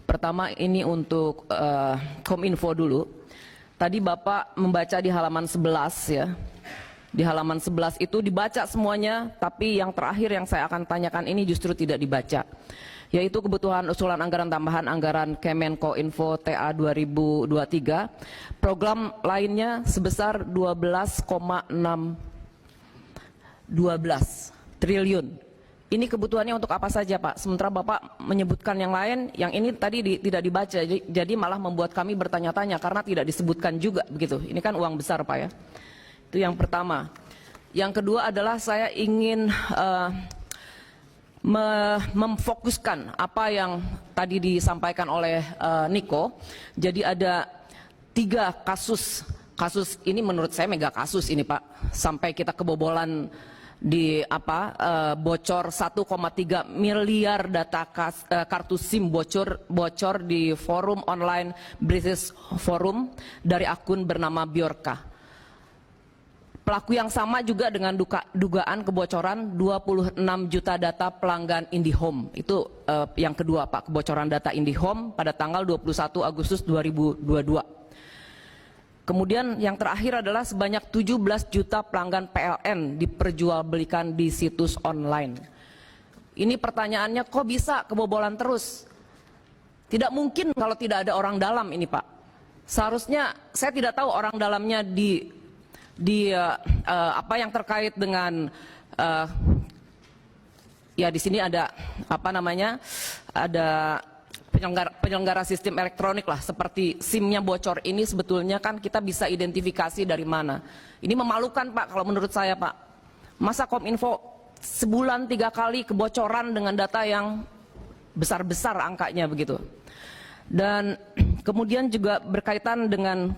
Pertama ini untuk Kominfo dulu. Tadi Bapak membaca di halaman 11 ya. Di halaman 11 itu dibaca semuanya, tapi yang terakhir yang saya akan tanyakan ini justru tidak dibaca. Yaitu kebutuhan usulan anggaran tambahan anggaran Kemenkominfo TA 2023. Program lainnya sebesar 12 triliun. Ini kebutuhannya untuk apa saja Pak? Sementara Bapak menyebutkan yang lain, yang ini tadi tidak dibaca, jadi malah membuat kami bertanya-tanya karena tidak disebutkan juga begitu. Ini kan uang besar Pak ya. Itu yang pertama. Yang kedua adalah saya ingin memfokuskan apa yang tadi disampaikan oleh Niko. Jadi ada 3 kasus ini menurut saya mega kasus ini Pak. Sampai kita kebobolan di bocor 1,3 miliar data kartu SIM bocor di forum online British Forum dari akun bernama Bjorka. Pelaku yang sama juga dengan dugaan kebocoran 26 juta data pelanggan IndiHome. Itu yang kedua Pak, kebocoran data IndiHome pada tanggal 21 Agustus 2022. Kemudian yang terakhir adalah sebanyak 17 juta pelanggan PLN diperjualbelikan di situs online. Ini pertanyaannya, kok bisa kebobolan terus? Tidak mungkin kalau tidak ada orang dalam ini Pak. Seharusnya saya tidak tahu orang dalamnya apa yang terkait dengan ya di sini ada ada penyelenggara sistem elektronik lah, seperti SIM-nya bocor ini sebetulnya kan kita bisa identifikasi dari mana. Ini memalukan Pak kalau menurut saya Pak. Masa Kominfo sebulan 3 kali kebocoran dengan data yang besar-besar angkanya begitu. Dan kemudian juga berkaitan dengan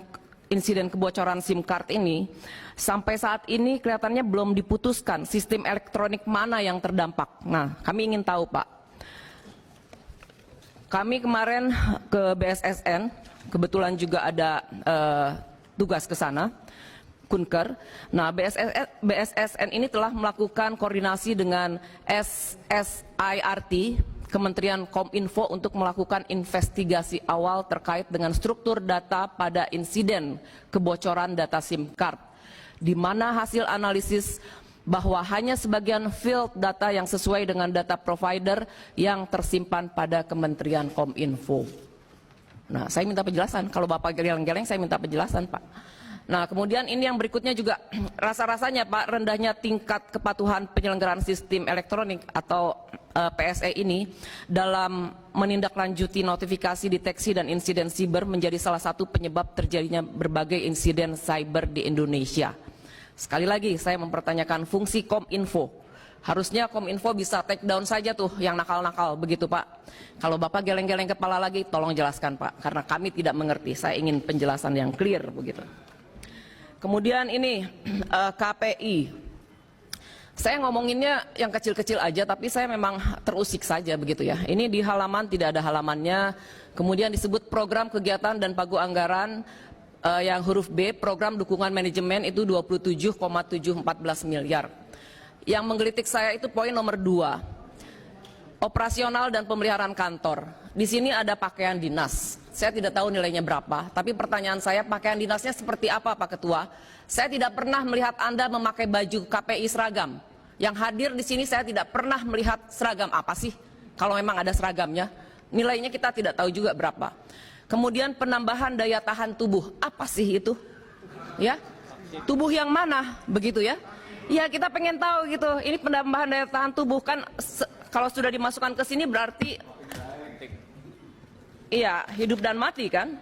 insiden kebocoran SIM card ini, sampai saat ini kelihatannya belum diputuskan sistem elektronik mana yang terdampak. Nah, kami ingin tahu Pak. Kami kemarin ke BSSN, kebetulan juga ada tugas ke sana, Kunker. Nah, BSSN ini telah melakukan koordinasi dengan SSIRT, Kementerian Kominfo, untuk melakukan investigasi awal terkait dengan struktur data pada insiden kebocoran data SIM card, di mana hasil analisis bahwa hanya sebagian field data yang sesuai dengan data provider yang tersimpan pada Kementerian Kominfo. Nah, saya minta penjelasan. Kalau Bapak geleng-geleng, saya minta penjelasan, Pak. Nah, kemudian ini yang berikutnya juga rasa-rasanya Pak, rendahnya tingkat kepatuhan penyelenggaraan sistem elektronik atau PSE ini dalam menindaklanjuti notifikasi, deteksi, dan insiden siber menjadi salah satu penyebab terjadinya berbagai insiden cyber di Indonesia. Sekali lagi saya mempertanyakan fungsi Kominfo. Harusnya Kominfo bisa take down saja tuh yang nakal-nakal begitu Pak. Kalau Bapak geleng-geleng kepala lagi tolong jelaskan Pak, karena kami tidak mengerti. Saya ingin penjelasan yang clear begitu. Kemudian ini KPI. Saya ngomonginnya yang kecil-kecil aja, tapi saya memang terusik saja begitu ya. Ini di halaman tidak ada halamannya. Kemudian disebut program kegiatan dan pagu anggaran. Yang huruf B, program dukungan manajemen itu 27,714 miliar. Yang menggelitik saya itu poin nomor 2, operasional dan pemeliharaan kantor. Di sini ada pakaian dinas. Saya tidak tahu nilainya berapa, tapi pertanyaan saya, pakaian dinasnya seperti apa Pak Ketua? Saya tidak pernah melihat Anda memakai baju KPI seragam. Yang hadir di sini saya tidak pernah melihat seragam apa sih? Kalau memang ada seragamnya, nilainya kita tidak tahu juga berapa. Kemudian penambahan daya tahan tubuh, apa sih itu? Ya, tubuh yang mana begitu ya? Ya kita pengen tahu gitu. Ini penambahan daya tahan tubuh kan kalau sudah dimasukkan ke sini berarti iya hidup dan mati kan?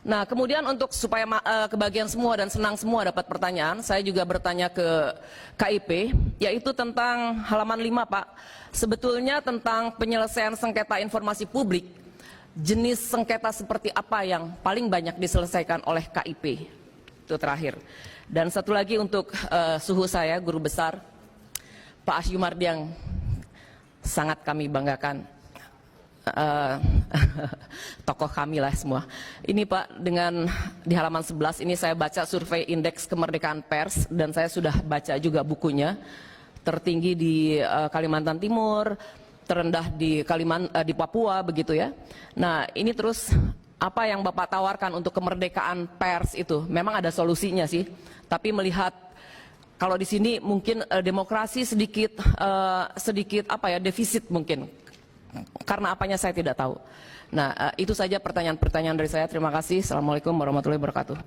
Nah kemudian untuk supaya kebagian semua dan senang semua dapat pertanyaan, saya juga bertanya ke KIP, yaitu tentang halaman 5 Pak. Sebetulnya tentang penyelesaian sengketa informasi publik. Jenis sengketa seperti apa yang paling banyak diselesaikan oleh KIP? Itu terakhir. Dan satu lagi untuk suhu saya, guru besar, Pak Asyumardi yang sangat kami banggakan. Tokoh kami lah semua. Ini Pak, dengan di halaman 11 ini saya baca survei indeks kemerdekaan pers, dan saya sudah baca juga bukunya. Tertinggi di Kalimantan Timur, terendah di di Papua begitu ya. Nah, ini terus apa yang Bapak tawarkan untuk kemerdekaan pers itu memang ada solusinya sih, tapi melihat kalau di sini mungkin demokrasi sedikit apa ya, defisit mungkin. Karena apanya saya tidak tahu. Nah, itu saja pertanyaan-pertanyaan dari saya. Terima kasih. Assalamualaikum warahmatullahi wabarakatuh.